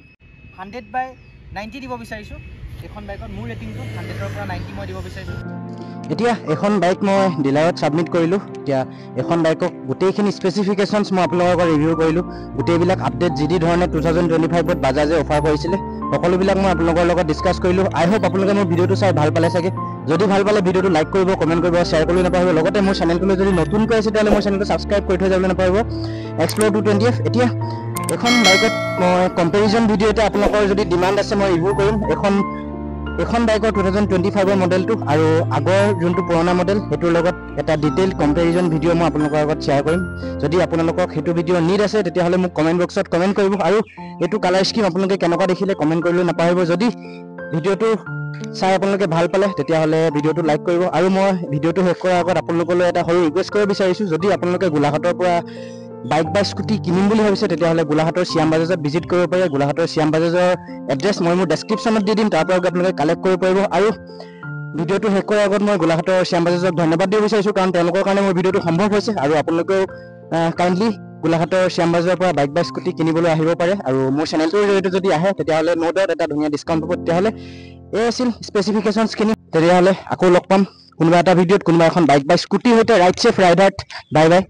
100/90 দিব বিচাৰিছোঁ এখন বাইকত মোৰ ৰেটিংটো 100ৰ পৰা 90 মই দিব বিচাৰিছোঁ এতিয়া এখন বাইক মই ডিলাৰত ছাবমিট কৰিলোঁ এতিয়া এখন বাইকক গোটেইখিনি স্পেচিফিকেশ্যনছ মই আপোনালোকৰ ৰিভিউ কৰিলোঁ গোটেইবিলাক আপডেট যি ধৰণে 2025ত বাজাজে অফাৰ কৰিছিলে সকলোবিলাক মই আপোনালোকৰ লগত ডিছকাছ কৰিলোঁ আই হোপ আপোনালোকে মোৰ ভিডিঅ'টো চাই ভাল পালে চাগে যদি ভাল পালে ভিডিঅ'টো লাইক কৰিব কমেণ্ট কৰিব শ্বেয়াৰ কৰিবলৈ নাপাহৰিব লগতে মোৰ চেনেলটোলৈ যদি নতুনকৈ আছে তেতিয়াহ'লে মোৰ চেনেলটো ছাবস্ক্ৰাইব কৰি থৈ যাবলৈ নাপাহৰিব এক্সপ্ল'ৰ 220F এতিয়া এখন বাইকত মই কম্পেৰিজন ভিডিঅ' এটা আপোনালোকৰ যদি ডিমাণ্ড আছে মই ৰিভিউ কৰিম এখন বাইকৰ 2025ৰ মডেলটো আৰু আগৰ যোনটো পুৰণা মডেল সেইটোৰ লগত এটা ডিটেইল কম্পেৰিজন ভিডিঅ' মই আপোনালোকৰ আগত শ্বেয়াৰ কৰিম যদি আপোনালোকক সেইটো ভিডিঅ' নিড আছে তেতিয়াহ'লে মোক কমেণ্ট বক্সত কমেণ্ট কৰিব আৰু এইটো কালাৰ স্কিম আপোনালোকে কেনেকুৱা দেখিলে কমেণ্ট কৰিবলৈ নাপাহৰিব যদি ভিডিঅ'টো চাই আপোনালোকে ভাল পালে তেতিয়াহ'লে ভিডিঅ'টো লাইক কৰিব আৰু মই ভিডিঅ'টো শেষ কৰাৰ আগত আপোনালোকলৈ এটা সৰু ৰিকুৱেষ্ট কৰিব বিচাৰিছোঁ যদি আপোনালোকে গোলাঘাটৰ পৰা বাইক বা স্কুটি কিনিম বুলি ভাবিছে তেতিয়াহ'লে গোলাঘাটৰ শ্যাম বাজাজত ভিজিট কৰিব পাৰে গোলাঘাটৰ শ্যাম বাজাজৰ এড্ৰেছ মই মোৰ ডেছক্ৰিপশ্যনত দি দিম তাৰ পৰা আপোনালোকে কালেক্ট কৰিব পাৰিব আৰু ভিডিঅ'টো শেষ কৰাৰ আগত মই গোলাঘাটৰ শ্যাম বাজাজক ধন্যবাদ দিব বিচাৰিছোঁ কাৰণ তেওঁলোকৰ কাৰণে মোৰ ভিডিঅ'টো সম্ভৱ হৈছে আৰু আপোনালোকেও কাইণ্ডলি গোলাঘাটৰ শ্যাম বাজাৰৰ পৰা বাইক বা স্কুটি কিনিবলৈ আহিব পাৰে আৰু মোৰ চেনেলটোৰ জৰিয়তে যদি আহে তেতিয়াহ'লে ন' ডাউট এটা ধুনীয়া ডিছকাউণ্ট পাব তেতিয়াহ'লে এই আছিল স্পেচিফিকেশ্যনছখিনি তেতিয়াহ'লে আকৌ লগ পাম কোনোবা এটা ভিডিঅ'ত কোনোবা এখন বাইক বা স্কুটিৰ সৈতে ৰাইড ছেফ ৰাইডাৰ্ট বাই বাই